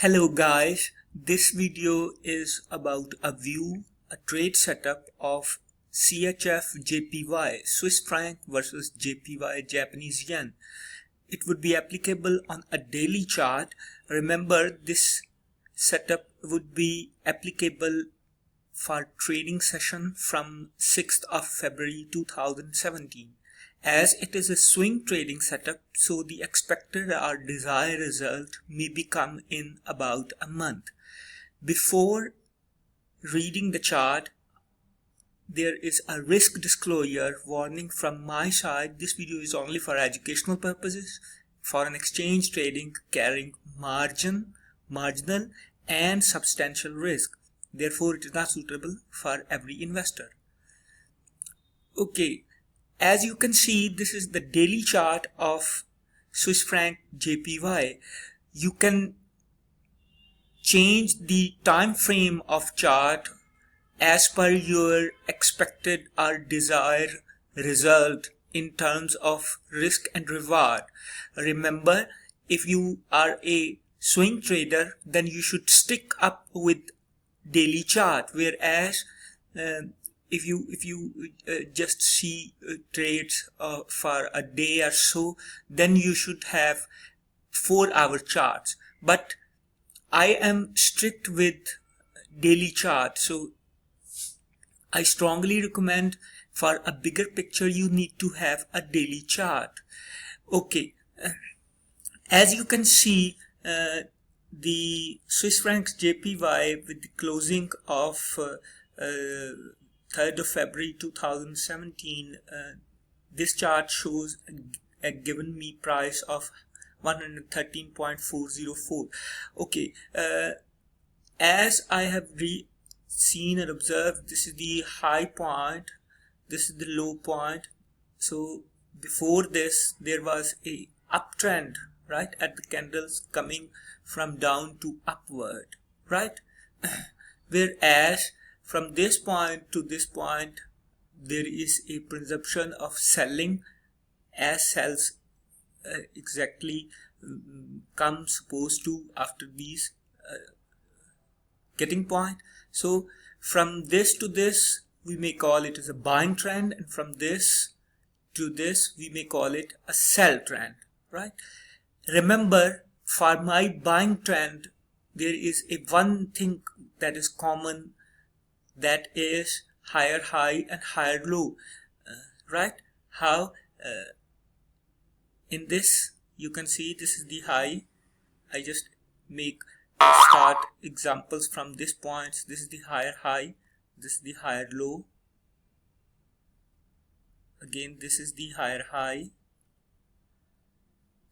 Hello guys, this video is about a trade setup of chfjpy, Swiss franc versus JPY, Japanese yen. It would be applicable on a daily chart. Remember, this setup would be applicable for trading session from 6th of February 2017. As it is a swing trading setup, so the expected or desired result may become in about a month. Before reading the chart, there is a risk disclosure warning from my side. This video is only for educational purposes. Foreign exchange trading carrying marginal and substantial risk. Therefore, it is not suitable for every investor. Okay. As you can see, this is the daily chart of Swiss franc JPY. You can change the time frame of chart as per your expected or desired result in terms of risk and reward. Remember, if you are a swing trader, then you should stick up with daily chart, whereas if you just see trades for a day or so, then you should have 4-hour charts. But I am strict with daily chart, so I strongly recommend for a bigger picture you need to have a daily chart. Okay, as you can see, the Swiss francs JPY with the closing of 3rd of February 2017, this chart shows a given me price of 113.404. Okay, as I have seen and observed, this is the high point, this is the low point. So before this there was a uptrend, right, at the candles coming from down to upward, right? Whereas from this point to this point, there is a presumption of selling, as sells exactly come supposed to after these getting point. So from this to this, we may call it as a buying trend, and from this to this, we may call it a sell trend, right? Remember, for my buying trend, there is a one thing that is common, that is higher high and higher low, right? How in this you can see this is the high. I just make start examples from this point. This is the higher high, this is the higher low. Again, this is the higher high,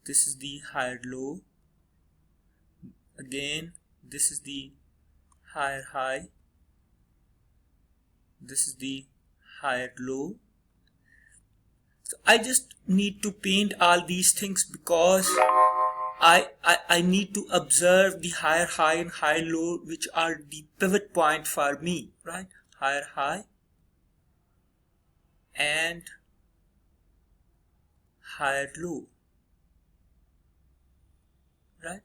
this is the higher low. Again, this is the higher high, this is the higher low. So I just need to paint all these things because I need to observe the higher high and higher low, which are the pivot point for me, right? Higher high and higher low, right?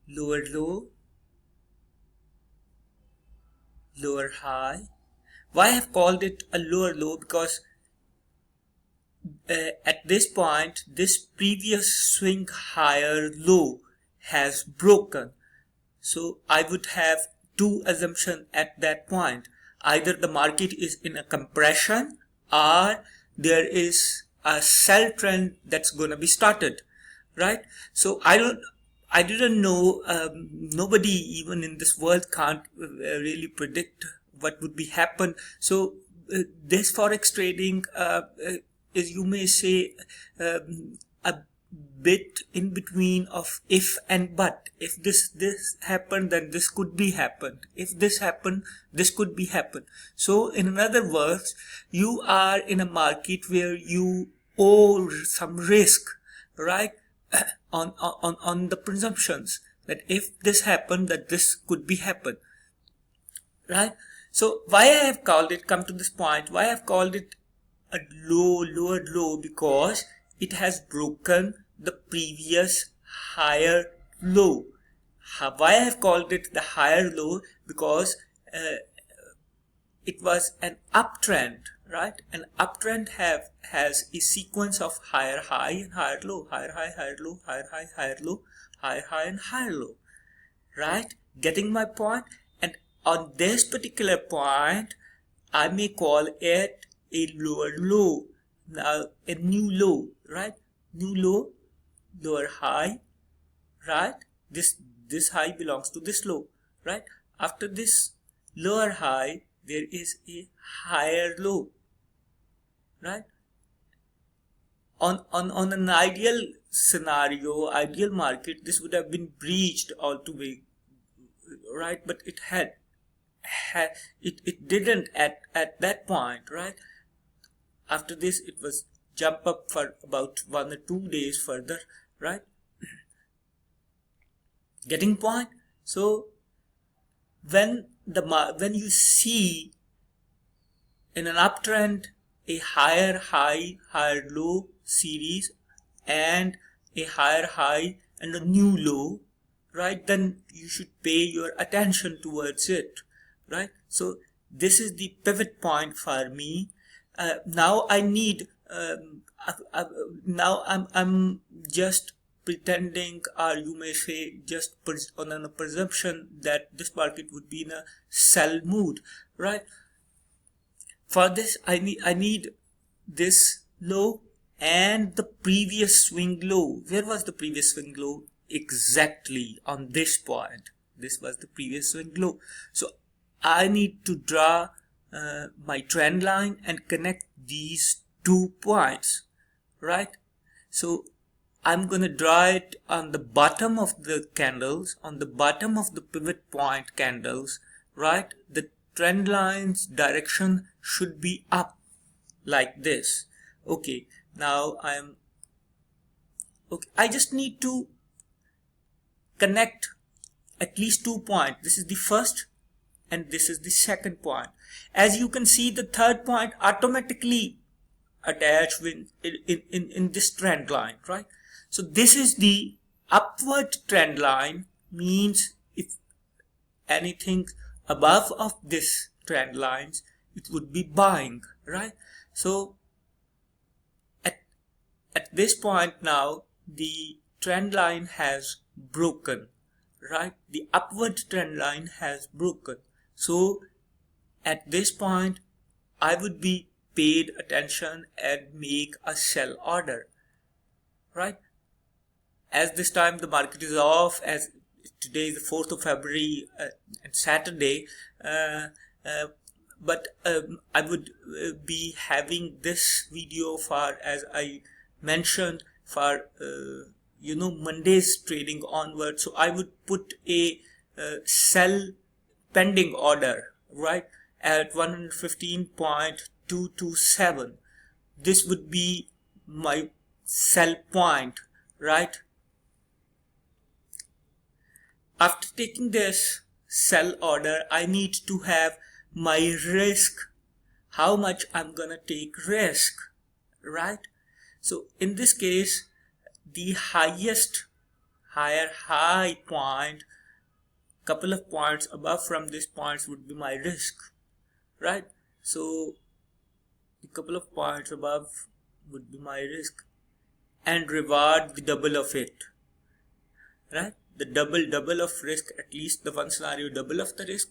Lower low, lower high. Why I have called it a lower low? Because at this point, this previous swing higher low has broken. So I would have two assumptions at that point. Either the market is in a compression or there is a sell trend that's going to be started, right? So I didn't know, nobody even in this world can't really predict what would be happen. So this forex trading is, you may say, a bit in between of if and but. If this happened, then this could be happened. If this happened, this could be happened. So in other words, you are in a market where you owe some risk, right? on the presumptions that if this happened, that this could be happen, right? So why I have called it, come to this point, why I have called it a lower low, because it has broken the previous higher low. Why I have called it the higher low? Because it was an uptrend, right? An uptrend has a sequence of higher high and higher low, higher high, higher low, higher high, higher low, higher high and higher low, right? Getting my point? And on this particular point, I may call it a lower low, now a new low, right? New low, lower high, right? This high belongs to this low, right? After this lower high, there is a higher low, right? On an ideal scenario, ideal market, this would have been breached altogether, right? But it didn't at that point, right? After this, it was jump up for about 1 or 2 days further, right? Getting point? So when you see in an uptrend a higher high, higher low series and a higher high and a new low, right, then you should pay your attention towards it, right? So this is the pivot point for me. Now I need now I'm just pretending, or you may say just on a presumption that this market would be in a sell mood, right? For this I need this low and the previous swing low. Where was the previous swing low? Exactly on this point. This was the previous swing low. So I need to draw my trend line and connect these 2 points, right? So I'm gonna draw it on the bottom of the candles, on the bottom of the pivot point candles, right? The trend line's direction should be up like this. Okay, now I just need to connect at least 2 points. This is the first and this is the second point. As you can see, the third point automatically attached in this trend line, right? So this is the upward trend line, means if anything above of this trend lines, it would be buying, right? So at this point now, the trend line has broken, right? The upward trend line has broken. So at this point, I would be paid attention and make a sell order, right? As this time the market is off, as today is the 4th of February and Saturday, but I would be having this video for, as I mentioned, for Monday's trading onward. So I would put a sell pending order, right, at 115.227. This would be my sell point, right? After taking this sell order, I need to have my risk, how much I'm gonna take risk, right? So in this case, the highest higher high point, couple of points above from this points would be my risk, right? So a couple of points above would be my risk, and reward the double of it, right? The double of risk, at least the one scenario double of the risk.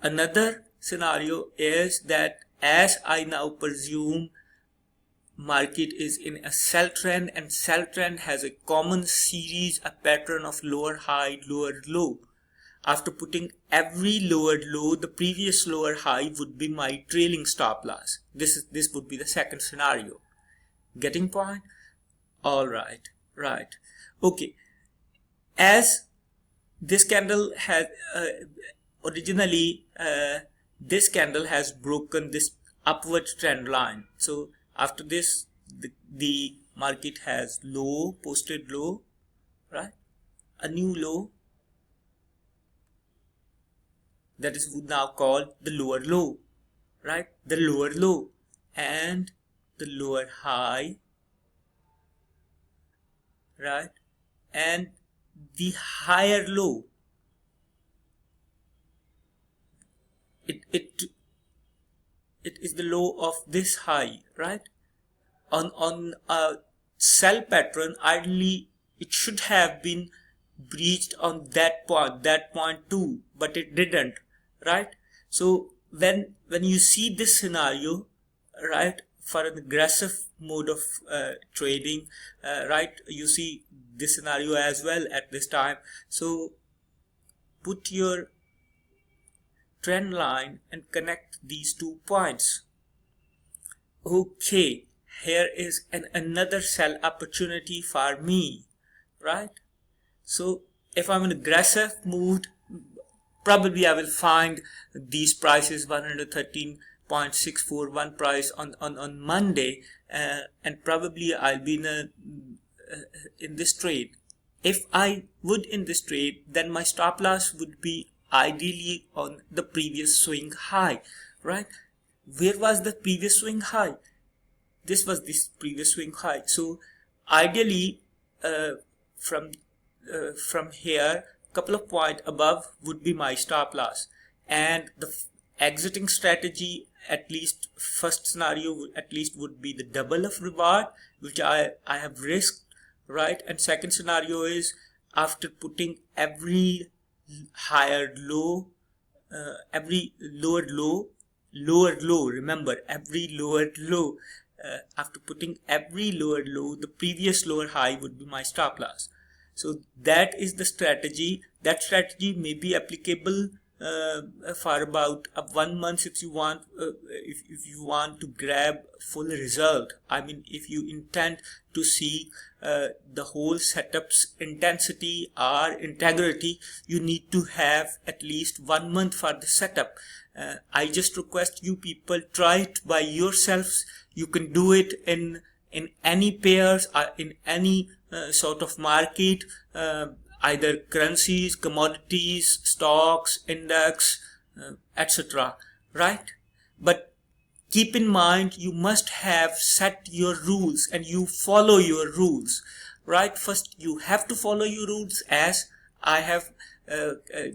Another scenario is that as I now presume market is in a sell trend, and sell trend has a common series, a pattern of lower high, lower low. After putting every lower low, the previous lower high would be my trailing stop loss. This would be the second scenario. Getting point? All right, right. Okay. As this candle has originally, this candle has broken this upward trend line. So after this, the market has low, posted low, right? A new low, that is now called the lower low, right? The lower low and the lower high, right? And the higher low. It is the low of this high, right? On a sell pattern, ideally it should have been breached on that point too, but it didn't, right? So when you see this scenario, right, for an aggressive mode of trading, right, you see this scenario as well at this time. So put your trend line and connect these 2 points. Okay, here is another sell opportunity for me, right? So if I'm in aggressive mood, probably I will find these prices 113.64 one price on Monday, and probably I'll be in this trade. If I would in this trade, then my stop loss would be ideally on the previous swing high, right? Where was the previous swing high? This was this previous swing high. So ideally, from here, couple of points above would be my stop loss, and the exiting strategy, at least first scenario, at least would be the double of reward, which I have risked, right? And second scenario is after putting every higher low, every lower low, remember every lower low, after putting every lower low, the previous lower high would be my stop loss. So that is the strategy. That strategy may be applicable for about 1 month if you want, if you want to grab full result. I mean, if you intend to see the whole setup's intensity or integrity, you need to have at least 1 month for the setup. I just request you people, try it by yourselves. You can do it in any pairs or in any sort of market, either currencies, commodities, stocks, index, etc. Right? But keep in mind, you must have set your rules and you follow your rules. Right? First, you have to follow your rules, as I have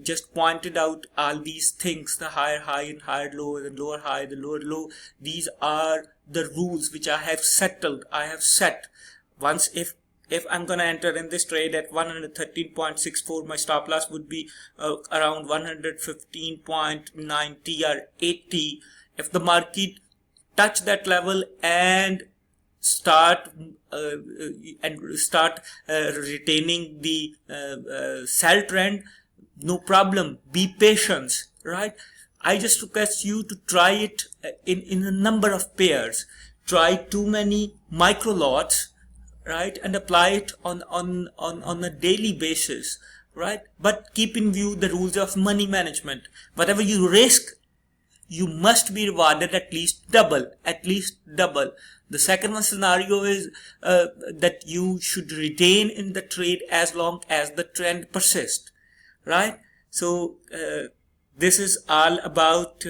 just pointed out all these things: the higher high and higher low, the lower high, the lower low. These are the rules which I have settled. I have set. Once if I'm gonna enter in this trade at 113.64, my stop loss would be around 115.90 or 80. If the market touch that level and start retaining the sell trend, no problem, be patient, right? I just request you to try it in a number of pairs. Try too many micro lots, right, and apply it on a daily basis, right? But keep in view the rules of money management. Whatever you risk, you must be rewarded at least double. The second one scenario is that you should retain in the trade as long as the trend persists, right? So this is all about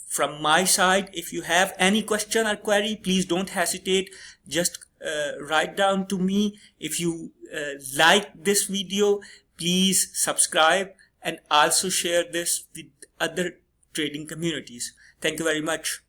from my side. If you have any question or query, please don't hesitate. Just write down to me. If you like this video, please subscribe and also share this with other trading communities. Thank you very much.